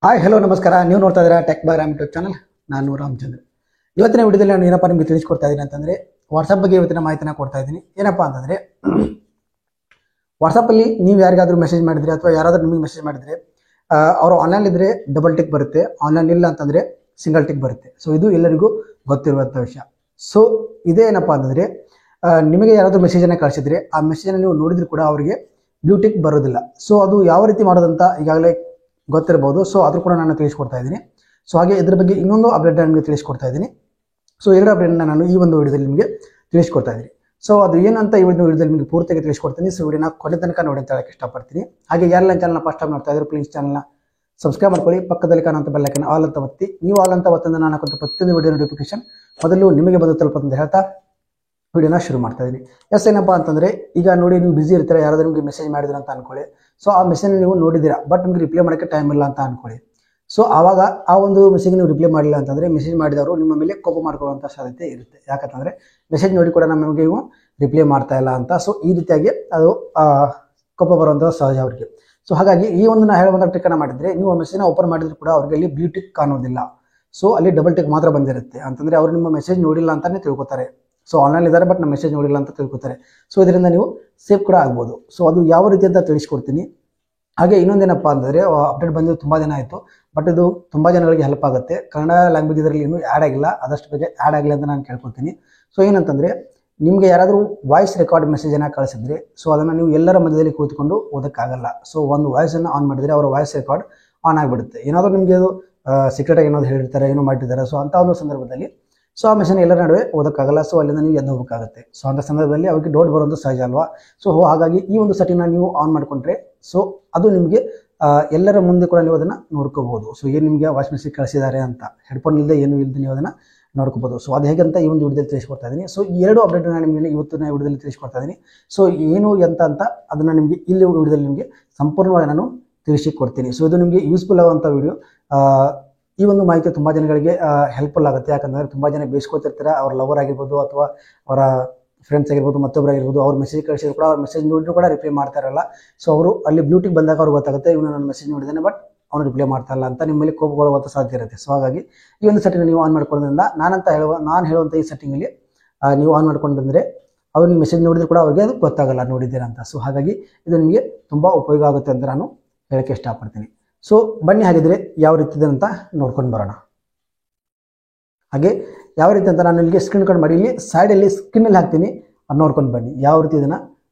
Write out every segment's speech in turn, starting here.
Hi hello ನಮಸ್ಕಾರ. ನೀವು ನೋಡ್ತಾ ಇದ್ದೀರಾ tech by Ram YouTube channel. ನಾನು ರಾಮಚಂದ್ರ. ಇವತ್ತಿನ ವಿಡಿಯೋದಲ್ಲಿ ನಾನು ಏನಪ್ಪ ನಿಮಗೆ ತಿಳಿಸ್ಕೊಡ್ತಾ ಇದ್ದೀನಿ ಅಂತಂದರೆ ವಾಟ್ಸಪ್ ಬಗ್ಗೆ ಇವತ್ತಿನ ಮಾಹಿತಿನ ಕೊಡ್ತಾ ಇದ್ದೀನಿ. ಏನಪ್ಪ ಅಂತಂದರೆ ವಾಟ್ಸಪ್ಪಲ್ಲಿ ನೀವು ಯಾರಿಗಾದರೂ ಮೆಸೇಜ್ ಮಾಡಿದರೆ ಅಥವಾ ಯಾರಾದರೂ ನಿಮಗೆ ಮೆಸೇಜ್ ಮಾಡಿದರೆ ಅವರು ಆನ್ಲೈನ್ ಇದ್ದರೆ ಡಬಲ್ ಟಿಕ್ ಬರುತ್ತೆ, ಆನ್ಲೈನ್ ಇಲ್ಲ ಅಂತಂದರೆ ಸಿಂಗಲ್ ಟಿಕ್ ಬರುತ್ತೆ. ಸೊ ಇದು ಎಲ್ಲರಿಗೂ ಗೊತ್ತಿರುವಂಥ ವಿಷಯ. ಸೊ ಇದೇನಪ್ಪ ಅಂತಂದರೆ ನಿಮಗೆ ಯಾರಾದರೂ ಮೆಸೇಜನ್ನು ಕಳಿಸಿದರೆ ಆ ಮೆಸೇಜನ್ನು ನೀವು ನೋಡಿದರೂ ಕೂಡ ಅವರಿಗೆ ಬ್ಲೂ ಟಿಕ್ ಬರೋದಿಲ್ಲ. ಸೊ ಅದು ಯಾವ ರೀತಿ ಮಾಡೋದಂತ ಈಗಾಗಲೇ ಗೊತ್ತಿರಬಹುದು. ಸೊ ಅದ್ರ ಕೂಡ ನಾನು ತಿಳಿಸ್ಕೊಡ್ತಾ ಇದ್ದೀನಿ. ಸೊ ಹಾಗೆ ಇದ್ರ ಬಗ್ಗೆ ಇನ್ನೊಂದು ಅಪ್ಡೇಟ್ ನಿಮಗೆ ತಿಳಿಸ್ಕೊಡ್ತಾ ಇದ್ದೀನಿ. ಸೊ ಎರಡು ಅಪ್ಡೇಟ್ನ ನಾನು ಈ ಒಂದು ವಿಡಿಯೋದಲ್ಲಿ ನಿಮಗೆ ತಿಳಿಸ್ಕೊಡ್ತಾ ಇದ್ದೀನಿ. ಸೊ ಅದು ಏನಂತ ಈ ಒಂದು ವಿಡಿಯೋದಲ್ಲಿ ನಿಮಗೆ ಪೂರ್ತಿಯಾಗಿ ತಿಳಿಸ್ಕೊಡ್ತೀನಿ. ಸೊ ವಿಡಿಯೋನ ಕೊನೆ ತನಕ ನೋಡಿ ಅಂತ ಹೇಳಕ್ಕೆ ಇಷ್ಟಪಡ್ತೀನಿ. ಹಾಗೆ ಯಾರೆಲ್ಲ ಚಾನಲ್ನ ಫಸ್ಟ್ ಟೈಮ್ ನೋಡ್ತಾ ಇದ್ರು ಪ್ಲೀಸ್ ಚಾನಲ್ನ ಸಬ್ಸ್ಕ್ರೈಬ್ ಮಾಡ್ಕೊಳ್ಳಿ. ಪಕ್ಕದಲ್ಲಿ ಕಾಣುವಂಥ ಬೆಲ್ ಐಕಾನ್ ಆಲ್ ಅಂತ ಒತ್ತಿ. ನೀವು ಆಲ್ ಅಂತ ಒತ್ತಂದ್ರೆ ನಾನು ಹಾಕುವಂಥ ಪ್ರತಿಯೊಂದು ವಿಡಿಯೋ ನೋಟಿಫಿಕೇಶನ್ ಮೊದಲು ನಿಮಗೆ ಬಂದು ತಲುಪುತ್ತೆ ಅಂತ ಹೇಳ್ತಾ ವಿಡಿಯೋನ ಶುರು ಮಾಡ್ತಾ ಇದ್ದೀನಿ. ಏನಪ್ಪ ಅಂತಂದರೆ ಈಗ ನೋಡಿ ನೀವು ಬಿಸಿ ಇರ್ತೀರಾ, ಯಾರಾದರೂ ನಿಮಗೆ ಮೆಸೇಜ್ ಮಾಡಿದ್ರು ಅಂತ ಅನ್ಕೊಳ್ಳಿ. ಸೊ ಆ ಮೆಸೇಜ್ ನೀವು ನೋಡಿದ್ದೀರಾ, ಬಟ್ ನಿಮಗೆ ರಿಪ್ಲೈ ಮಾಡೋಕ್ಕೆ ಟೈಮ್ ಇಲ್ಲ ಅಂತ ಅನ್ಕೊಳ್ಳಿ. ಸೊ ಆವಾಗ ಆ ಒಂದು ಮೆಸೇಜ್ ನೀವು ರಿಪ್ಲೈ ಮಾಡಿಲ್ಲ ಅಂತಂದರೆ ಮೆಸೇಜ್ ಮಾಡಿದವರು ನಿಮ್ಮ ಮೇಲೆ ಕೋಪ ಮಾಡ್ಕೊಳ್ಳುವಂಥ ಸಾಧ್ಯತೆ ಇರುತ್ತೆ. ಯಾಕಂತಂದರೆ ಮೆಸೇಜ್ ನೋಡಿ ಕೂಡ ನಮಗೆ ಇವು ರಿಪ್ಲೈ ಮಾಡ್ತಾ ಇಲ್ಲ ಅಂತ. ಸೊ ಈ ರೀತಿಯಾಗಿ ಅದು ಕೋಪ ಬರುವಂಥ ಸಹಜ ಅವರಿಗೆ. ಸೊ ಹಾಗಾಗಿ ಈ ಒಂದು ನಾನು ಹೇಳುವಂಥ ಟ್ರಿಕ್ಕನ್ನು ಮಾಡಿದರೆ ನೀವು ಆ ಮೆಸೇಜ್ನ ಓಪನ್ ಮಾಡಿದ್ರು ಕೂಡ ಅವ್ರಿಗೆ ಅಲ್ಲಿ ಬ್ಲೂ ಟಿಕ್ ಕಾಣೋದಿಲ್ಲ. ಸೊ ಅಲ್ಲಿ ಡಬಲ್ ಟಿಕ್ ಮಾತ್ರ ಬಂದಿರುತ್ತೆ. ಅಂತಂದರೆ ಅವರು ನಿಮ್ಮ ಮೆಸೇಜ್ ನೋಡಿಲ್ಲ ಅಂತಲೇ ತಿಳ್ಕೊತಾರೆ. ಸೊ ಆನ್ಲೈನ್ ಇದ್ದಾರೆ ಬಟ್ ನಮ್ಮ ಮೆಸೇಜ್ ನೋಡಿಲ್ಲ ಅಂತ ತಿಳ್ಕೊತಾರೆ. ಸೊ ಇದರಿಂದ ನೀವು ಸೇಫ್ ಕೂಡ ಆಗ್ಬೋದು. ಸೊ ಅದು ಯಾವ ರೀತಿ ಅಂತ ತಿಳಿಸ್ಕೊಡ್ತೀನಿ. ಹಾಗೆ ಇನ್ನೊಂದೇನಪ್ಪ ಅಂದರೆ ಅಪ್ಡೇಟ್ ಬಂದು ತುಂಬ ದಿನ ಆಯಿತು, ಬಟ್ ಇದು ತುಂಬ ಜನಗಳಿಗೆ ಹೆಲ್ಪ್ ಆಗುತ್ತೆ. ಕನ್ನಡ ಲ್ಯಾಂಗ್ವೇಜ್ ಇದರಲ್ಲಿ ಇನ್ನೂ ಆ್ಯಡ್ ಆಗಿಲ್ಲ, ಆದಷ್ಟು ಬೇಗ ಆ್ಯಡ್ ಆಗಲಿ ಅಂತ ನಾನು ಕೇಳ್ಕೊತೀನಿ. ಸೊ ಏನಂತಂದರೆ ನಿಮಗೆ ಯಾರಾದರೂ ವಾಯ್ಸ್ ರೆಕಾರ್ಡ್ ಮೆಸೇಜನ್ನು ಕಳಿಸಿದ್ರೆ ಸೊ ಅದನ್ನು ನೀವು ಎಲ್ಲರ ಮಧ್ಯದಲ್ಲಿ ಕೂತ್ಕೊಂಡು ಓದೋಕ್ಕಾಗಲ್ಲ. ಸೊ ಒಂದು ವಾಯ್ಸನ್ನು ಆನ್ ಮಾಡಿದರೆ ಅವರ ವಾಯ್ಸ್ ರೆಕಾರ್ಡ್ ಆನ್ ಆಗಿಬಿಡುತ್ತೆ. ಏನಾದರೂ ನಿಮಗೆ ಅದು ಸೀಕ್ರೆಟಾಗಿ ಏನಾದರೂ ಹೇಳಿರ್ತಾರೆ, ಏನೋ ಮಾಡಿರ್ತಾರೆ. ಸೊ ಅಂಥ ಒಂದು ಸಂದರ್ಭದಲ್ಲಿ ಸೊ ಆ ಮೆಸೇಜ್ ಎಲ್ಲರ ನಡುವೆ ಓದೋಕ್ಕಾಗಲ್ಲ. ಸೊ ಅಲ್ಲಿಂದ ನೀವು ಎದ್ದು ಹೋಗಬೇಕಾಗುತ್ತೆ. ಸೊ ಅಂಥ ಸಂದರ್ಭದಲ್ಲಿ ಅವ್ರಿಗೆ ಡೌಟ್ ಬರೋದು ಸಹಜ ಅಲ್ವಾ. ಸೊ ಹಾಗಾಗಿ ಈ ಒಂದು ಸೆಟ್ಟಿಂಗ್ನ ನೀವು ಆನ್ ಮಾಡಿಕೊಂಡ್ರೆ ಸೊ ಅದು ನಿಮಗೆ ಎಲ್ಲರ ಮುಂದೆ ಕೂಡ ನೀವು ಅದನ್ನು ನೋಡ್ಕೋಬೋದು. ಸೊ ಏನು ನಿಮಗೆ ವಾಯ್ಸ್ ಮೆಸೇಜ್ ಕಳಿಸಿದ್ದಾರೆ ಅಂತ ಹೆಡ್ಫೋನ್ ಇಲ್ಲದೆ ಏನು ಇಲ್ಲದೆ ನೀವು ಅದನ್ನು ನೋಡ್ಕೋಬೋದು. ಸೊ ಅದು ಹೇಗಂತ ಈ ಒಂದು ವಿಡಿಯೋದಲ್ಲಿ ತಿಳಿಸ್ಕೊಡ್ತಾ ಇದ್ದೀನಿ. ಸೊ ಈ ಎರಡು ಅಪ್ಡೇಟ್ನ ನಿಮಗೆ ಇವತ್ತಿನ ವಿಡಿಯೋದಲ್ಲಿ ತಿಳಿಸ್ಕೊಡ್ತಾ ಇದ್ದೀನಿ. ಸೊ ಏನು ಎಂತ ಅಂತ ಅದನ್ನು ನಿಮಗೆ ಇಲ್ಲಿ ವಿಡಿಯೋದಲ್ಲಿ ನಿಮಗೆ ಸಂಪೂರ್ಣವಾಗಿ ನಾನು ತಿಳಿಸಿಕೊಡ್ತೀನಿ. ಸೊ ಇದು ನಿಮಗೆ ಯೂಸ್ಫುಲ್ ಆಗುವಂಥ ವಿಡಿಯೋ. ಈ ಒಂದು ಮಾಹಿತಿ ತುಂಬ ಜನಗಳಿಗೆ ಹೆಲ್ಪ್ಫುಲ್ ಆಗುತ್ತೆ. ಯಾಕಂದರೆ ತುಂಬ ಜನ ಬೇಯಿಸ್ಕೊತಿರ್ತಾರೆ, ಅವ್ರ ಲವರ್ ಆಗಿರ್ಬೋದು ಅಥವಾ ಅವರ ಫ್ರೆಂಡ್ಸ್ ಆಗಿರ್ಬೋದು, ಮತ್ತೊಬ್ಬರು ಆಗಿರ್ಬೋದು. ಅವ್ರ ಮೆಸೇಜ್ ಕಳಿಸಿದ್ರು ಕೂಡ ಅವ್ರ ಮೆಸೇಜ್ ನೋಡಿದ್ರು ಕೂಡ ರಿಪ್ಲೈ ಮಾಡ್ತಾ ಇರಲ್ಲ. ಸೊ ಅವರು ಅಲ್ಲಿ ಬ್ಲೂಟಿಕ್ ಬಂದಾಗ ಅವ್ರಿಗೆ ಗೊತ್ತಾಗುತ್ತೆ ಇವನು ನನ್ನ ಮೆಸೇಜ್ ನೋಡಿದ್ದಾನೆ ಬಟ್ ಅವನು ರಿಪ್ಲೈ ಮಾಡ್ತಾ ಇಲ್ಲ ಅಂತ ನಿಮ್ಮ ಮೇಲೆ ಕೋಪಗೊಳ್ಳುವಂಥ ಸಾಧ್ಯತೆ ಇರುತ್ತೆ. ಸೊ ಹಾಗಾಗಿ ಈ ಒಂದು ಸೆಟ್ಟಿಂಗ್ ನೀವು ಆನ್ ಮಾಡ್ಕೊಳ್ಳೋದ್ರಿಂದ ನಾನು ಹೇಳುವಂಥ ಈ ಸೆಟ್ಟಿಂಗಲ್ಲಿ ನೀವು ಆನ್ ಮಾಡ್ಕೊಂಡ್ರೆ ಅವ್ರು ನೀವು ಮೆಸೇಜ್ ನೋಡಿದ್ರು ಕೂಡ ಅವ್ರಿಗೆ ಅದು ಗೊತ್ತಾಗಲ್ಲ ನೋಡಿದ್ದೀರಾ ಅಂತ. ಸೊ ಹಾಗಾಗಿ ಇದು ನಿಮಗೆ ತುಂಬ ಉಪಯೋಗ ಆಗುತ್ತೆ ಅಂತ ನಾನು ಹೇಳೋಕ್ಕೆ ಇಷ್ಟಪಡ್ತೀನಿ. ಸೊ ಬನ್ನಿ ಹಾಗಿದ್ರೆ ಯಾವ ರೀತಿ ಇದೆ ಅಂತ ನೋಡ್ಕೊಂಡು ಬರೋಣ. ಹಾಗೆ ಯಾವ ರೀತಿ ಅಂತ ನಾನು ಇಲ್ಲಿಗೆ ಸ್ಕ್ರೀನ್ ರೆಕಾರ್ಡ್ ಮಾಡಿ ಇಲ್ಲಿ ಸೈಡಲ್ಲಿ ಸ್ಕ್ರೀನಲ್ಲಿ ಹಾಕ್ತೀನಿ, ಅದು ನೋಡ್ಕೊಂಡು ಬನ್ನಿ ಯಾವ ರೀತಿ ಇದನ್ನು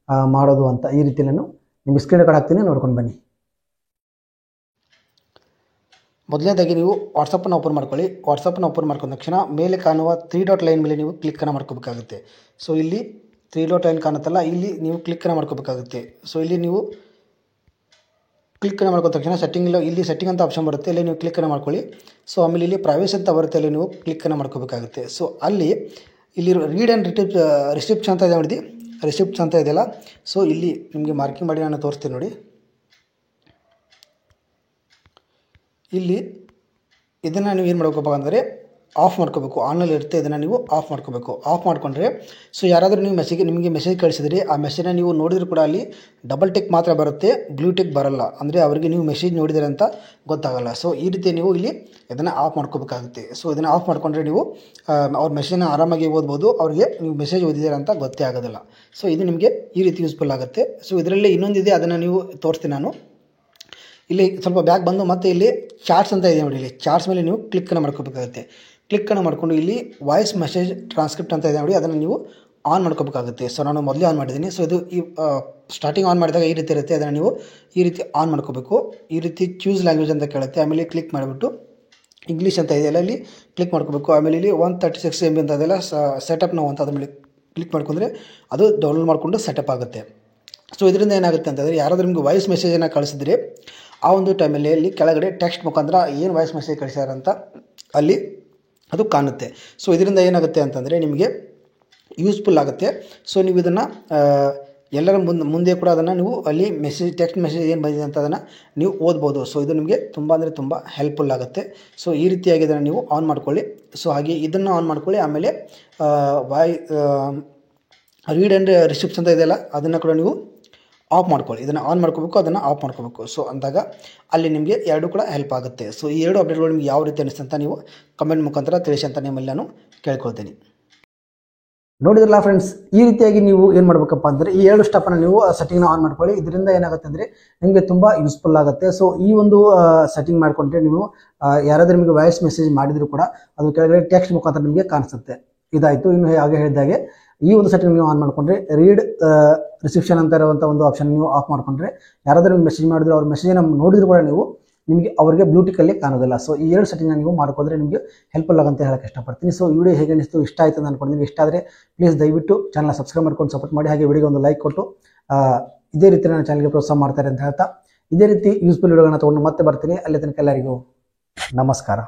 ಮಾಡೋದು ಅಂತ. ಈ ರೀತಿ ನಾನು ನಿಮಗೆ ಸ್ಕ್ರೀನ್ ರೆಕಾರ್ಡ್ ಹಾಕ್ತೀನಿ, ನೋಡ್ಕೊಂಡು ಬನ್ನಿ. ಮೊದಲನೇದಾಗಿ ನೀವು ವಾಟ್ಸಪ್ಪನ್ನು ಓಪನ್ ಮಾಡ್ಕೊಳ್ಳಿ. ವಾಟ್ಸಪ್ಪನ್ನು ಓಪನ್ ಮಾಡ್ಕೊಂಡ ತಕ್ಷಣ ಮೇಲೆ ಕಾಣುವ 3 ಡಾಟ್ ಲೈನ್ ಮೇಲೆ ನೀವು ಕ್ಲಿಕ್ಕನ್ನು ಮಾಡ್ಕೋಬೇಕಾಗುತ್ತೆ. ಸೊ ಇಲ್ಲಿ 3 ಡಾಟ್ ಲೈನ್ ಕಾಣುತ್ತಲ್ಲ, ಇಲ್ಲಿ ನೀವು ಕ್ಲಿಕ್ಕನ್ನು ಮಾಡ್ಕೋಬೇಕಾಗುತ್ತೆ. ಸೊ ಇಲ್ಲಿ ನೀವು ಕ್ಲಿಕ್ಕನ್ನು ಮಾಡ್ಕೊಂಡ ತಕ್ಷಣ ಇಲ್ಲಿ ಸೆಟ್ಟಿಂಗ್ ಅಂತ ಆಪ್ಷನ್ ಬರುತ್ತೆ, ಇಲ್ಲಿ ನೀವು ಕ್ಲಿಕ್ಕನ್ನು ಮಾಡ್ಕೊಳ್ಳಿ. ಸೊ ಆಮೇಲೆ ಇಲ್ಲಿ ಪ್ರೈವೇಸಿ ಅಂತ ಬರುತ್ತೆ, ಅಲ್ಲಿ ನೀವು ಕ್ಲಿಕ್ಕನ್ನು ಮಾಡ್ಕೋಬೇಕಾಗುತ್ತೆ. ಸೊ ಇಲ್ಲಿ ರೀಡ್ ಆ್ಯಂಡ್ ರಿಸಿಪ್ಟ್ಸ್ ಅಂತ ಇದೆ ನೋಡಿ, ರಿಸಿಪ್ಟ್ಸ್ ಅಂತ ಇದೆಯಲ್ಲ. ಸೊ ಇಲ್ಲಿ ನಿಮಗೆ ಮಾರ್ಕಿಂಗ್ ಮಾಡಿ ನಾನು ತೋರಿಸ್ತೀನಿ ನೋಡಿ. ಇಲ್ಲಿ ಇದನ್ನು ನೀವು ಏನು ಮಾಡ್ಕೋಬೇಕು ಅಂದರೆ ಆಫ್ ಮಾಡ್ಕೋಬೇಕು. ಆನ್ಲೈನ್ ಇರುತ್ತೆ, ಇದನ್ನು ನೀವು ಆಫ್ ಮಾಡ್ಕೋಬೇಕು. ಆಫ್ ಮಾಡಿಕೊಂಡ್ರೆ ಸೊ ಯಾರಾದರೂ ನೀವು ನಿಮಗೆ ಮೆಸೇಜ್ ಕಳಿಸಿದರೆ ಆ ಮೆಸೇಜ್ನ ನೀವು ನೋಡಿದರೂ ಕೂಡ ಅಲ್ಲಿ ಡಬಲ್ ಟಿಕ್ ಮಾತ್ರ ಬರುತ್ತೆ, ಬ್ಲೂ ಟಿಕ್ ಬರಲ್ಲ. ಅಂದರೆ ಅವರಿಗೆ ನೀವು ಮೆಸೇಜ್ ನೋಡಿದರೆ ಅಂತ ಗೊತ್ತಾಗಲ್ಲ. ಸೊ ಈ ರೀತಿ ನೀವು ಇಲ್ಲಿ ಇದನ್ನು ಆಫ್ ಮಾಡ್ಕೋಬೇಕಾಗುತ್ತೆ. ಸೊ ಇದನ್ನು ಆಫ್ ಮಾಡಿಕೊಂಡ್ರೆ ನೀವು ಅವ್ರ ಮೆಸೇಜ್ನ ಆರಾಮಾಗಿ ಓದ್ಬೋದು, ಅವರಿಗೆ ನೀವು ಮೆಸೇಜ್ ಓದಿದ್ದೀರಾ ಅಂತ ಗೊತ್ತೇ ಆಗೋದಿಲ್ಲ. ಸೊ ಇದು ನಿಮಗೆ ಈ ರೀತಿ ಯೂಸ್ಫುಲ್ ಆಗುತ್ತೆ. ಸೊ ಇದರಲ್ಲಿ ಇನ್ನೊಂದಿದೆ, ಅದನ್ನು ನೀವು ತೋರಿಸ್ತೀನಿ ನಾನು. ಇಲ್ಲಿ ಸ್ವಲ್ಪ ಬ್ಯಾಕ್ ಬಂದು ಮತ್ತೆ ಇಲ್ಲಿ ಚಾರ್ಟ್ಸ್ ಅಂತ ಇದೆ ನೋಡಿ, ಇಲ್ಲಿ ಚಾರ್ಟ್ಸ್ ಮೇಲೆ ನೀವು ಕ್ಲಿಕ್ಕನ್ನು ಮಾಡ್ಕೋಬೇಕಾಗುತ್ತೆ. ಕ್ಲಿಕ್ಕನ್ನು ಮಾಡಿಕೊಂಡು ಇಲ್ಲಿ ವಾಯ್ಸ್ ಮೆಸೇಜ್ ಟ್ರಾನ್ಸ್ಕ್ರಿಪ್ಟ್ ಅಂತ ಇದೆ ನೋಡಿ, ಅದನ್ನು ನೀವು ಆನ್ ಮಾಡ್ಕೋಬೇಕಾಗುತ್ತೆ. ಸೊ ನಾನು ಮೊದಲೇ ಆನ್ ಮಾಡಿದ್ದೀನಿ. ಸೊ ಇದು ಈ ಸ್ಟಾರ್ಟಿಂಗ್ ಆನ್ ಮಾಡಿದಾಗ ಈ ರೀತಿ ಇರುತ್ತೆ, ಅದನ್ನು ನೀವು ಈ ರೀತಿ ಆನ್ ಮಾಡ್ಕೋಬೇಕು. ಈ ರೀತಿ ಚೂಸ್ ಲ್ಯಾಂಗ್ವೇಜ್ ಅಂತ ಕೇಳುತ್ತೆ, ಆಮೇಲೆ ಕ್ಲಿಕ್ ಮಾಡಿಬಿಟ್ಟು ಇಂಗ್ಲೀಷ್ ಅಂತ ಇದೆಯಲ್ಲ ಇಲ್ಲಿ ಕ್ಲಿಕ್ ಮಾಡ್ಕೋಬೇಕು. ಆಮೇಲೆ ಇಲ್ಲಿ 136 MB ಅಂತ ಇದೆಯಲ್ಲ ಸೆಟಪ್ ನಾವು ಅಂತ ಅದ್ರ ಮೇಲೆ ಕ್ಲಿಕ್ ಮಾಡ್ಕೊಂಡ್ರೆ ಅದು ಡೌನ್ಲೋಡ್ ಮಾಡಿಕೊಂಡು ಸೆಟಪ್ ಆಗುತ್ತೆ. ಸೊ ಇದರಿಂದ ಏನಾಗುತ್ತೆ ಅಂತಂದರೆ ಯಾರಾದರೂ ನಿಮಗೆ ವಾಯ್ಸ್ ಮೆಸೇಜನ್ನು ಕಳಿಸಿದ್ರೆ ಆ ಒಂದು ಟೈಮಲ್ಲಿ ಅಲ್ಲಿ ಕೆಳಗಡೆ ಟೆಕ್ಸ್ಟ್ ಮುಖಾಂತರ ಏನು ವಾಯ್ಸ್ ಮೆಸೇಜ್ ಕಳಿಸ್ಯಾರ ಅಂತ ಅಲ್ಲಿ ಅದು ಕಾಣುತ್ತೆ. ಸೊ ಇದರಿಂದ ಏನಾಗುತ್ತೆ ಅಂತಂದರೆ ನಿಮಗೆ ಯೂಸ್ಫುಲ್ ಆಗುತ್ತೆ. ಸೊ ನೀವು ಇದನ್ನು ಎಲ್ಲರ ಮುಂದೆ ಕೂಡ ಅದನ್ನು ನೀವು ಅಲ್ಲಿ ಟೆಕ್ಸ್ಟ್ ಮೆಸೇಜ್ ಏನು ಬಂದಿದೆ ಅಂತ ಅದನ್ನು ನೀವು ಓದ್ಬೋದು. ಸೊ ಇದು ನಿಮಗೆ ತುಂಬ ಅಂದರೆ ತುಂಬ ಹೆಲ್ಪ್ಫುಲ್ ಆಗುತ್ತೆ. ಸೊ ಈ ರೀತಿಯಾಗಿ ಇದನ್ನು ನೀವು ಆನ್ ಮಾಡ್ಕೊಳ್ಳಿ. ಸೊ ಹಾಗೆ ಇದನ್ನು ಆನ್ ಮಾಡ್ಕೊಳ್ಳಿ. ಆಮೇಲೆ ರೀಡ್ ಆ್ಯಂಡ್ ರಿಸಿಪ್ಟ್ಸ್ ಅಂತ ಇದೆಯಲ್ಲ ಅದನ್ನು ಕೂಡ ನೀವು ಆಫ್ ಮಾಡ್ಕೊಳ್ಳಿ. ಇದನ್ನು ಆನ್ ಮಾಡ್ಕೋಬೇಕು, ಅದನ್ನು ಆಫ್ ಮಾಡ್ಕೋಬೇಕು. ಸೊ ಅಂದಾಗ ಅಲ್ಲಿ ನಿಮಗೆ ಎರಡೂ ಕೂಡ ಹೆಲ್ಪ್ ಆಗುತ್ತೆ. ಸೊ ಈ ಎರಡು ಅಪ್ಡೇಟ್ಗಳು ನಿಮಗೆ ಯಾವ ರೀತಿ ಅನಿಸ್ತು ಅಂತ ನೀವು ಕಮೆಂಟ್ ಮುಖಾಂತರ ತಿಳಿಸಿ ಅಂತ ನಿಮ್ಮಲ್ಲಿ ನಾನು ಕೇಳ್ಕೊಳ್ತೀನಿ. ನೋಡಿದ್ರಲ್ಲ ಫ್ರೆಂಡ್ಸ್, ಈ ರೀತಿಯಾಗಿ ನೀವು ಏನು ಮಾಡಬೇಕಪ್ಪ ಅಂದರೆ ಈ ಎರಡು ಸ್ಟೆಪ್ಪನ್ನು ನೀವು ಸೆಟ್ಟಿಂಗ್ನ ಆನ್ ಮಾಡ್ಕೊಳ್ಳಿ. ಇದರಿಂದ ಏನಾಗುತ್ತೆ ಅಂದರೆ ನಿಮಗೆ ತುಂಬ ಯೂಸ್ಫುಲ್ ಆಗುತ್ತೆ. ಸೊ ಈ ಒಂದು ಸೆಟ್ಟಿಂಗ್ ಮಾಡಿಕೊಂಡ್ರೆ ನೀವು ಯಾರಾದರೂ ನಿಮಗೆ ವಾಯ್ಸ್ ಮೆಸೇಜ್ ಮಾಡಿದರೂ ಕೂಡ ಅದು ಕೆಳಗಡೆ ಟೆಕ್ಸ್ಟ್ ಮುಖಾಂತರ ನಿಮಗೆ ಕಾಣಿಸುತ್ತೆ. ಇದಾಯಿತು. ಇನ್ನು ಹಾಗೆ ಹೇಳಿದಾಗೆ ಈ ಒಂದು ಸೆಟ್ಟಿಂಗ್ ನೀವು ಆನ್ ಮಾಡಿಕೊಂಡ್ರೆ ರೀಡ್ ರಿಸೆಪ್ಷನ್ ಅಂತ ಇರುವಂಥ ಒಂದು ಆಪ್ಷನ್ ನೀವು ಆಫ್ ಮಾಡಿಕೊಂಡ್ರೆ ಯಾರಾದರೂ ನಿಮ್ಗೆ ಮೆಸೇಜ್ ಮಾಡಿದ್ರು ಅವ್ರ ಮೆಸೇಜನ್ನು ನೋಡಿದ್ರು ಕೂಡ ನೀವು ನಿಮಗೆ ಅವರಿಗೆ ಬ್ಲೂಟಿಕಲ್ಲಿ ಕಾಣೋದಿಲ್ಲ. ಸೊ ಈ ಎರಡು ಸೆಟ್ಟಿಂಗ್ನ ನೀವು ಮಾಡ್ಕೊಂಡ್ರೆ ನಿಮಗೆ ಹೆಲ್ಪ್ಫುಲ್ ಆಗುತ್ತೆ ಹೇಳಕ್ಕೆ ಇಷ್ಟಪಡ್ತೀನಿ. ಸೊ ಈ ವಿಡಿಯೋ ಹೇಗೆ ಅನಿಸ್ತು, ಇಷ್ಟ ಆಯಿತು ಅಂತ ಅನ್ಕೊಂಡಿದ್ದೀನಿ. ಇಷ್ಟ ಆದರೆ ಪ್ಲೀಸ್ ದಯವಿಟ್ಟು ಚಾನಲ್ ಸಬ್ಸ್ಕ್ರೈಬ್ ಮಾಡ್ಕೊಂಡು ಸಪೋರ್ಟ್ ಮಾಡಿ, ಹಾಗೆ ವಿಡಿಯೋಗೆ ಒಂದು ಲೈಕ್ ಕೊಟ್ಟು ಇದೇ ರೀತಿ ನನ್ನ ಚಾನಲ್ಗೆ ಪ್ರೋತ್ಸಾಹ ಮಾಡ್ತಾರೆ ಅಂತ ಹೇಳ್ತಾ ಇದೇ ರೀತಿ ಯೂಸ್ಫುಲ್ ವಿಡಿಯೋಗಳನ್ನ ತೊಗೊಂಡು ಮತ್ತೆ ಬರ್ತೀನಿ. ಅಲ್ಲಿ ತನಕ ಎಲ್ಲರಿಗೂ ನಮಸ್ಕಾರ.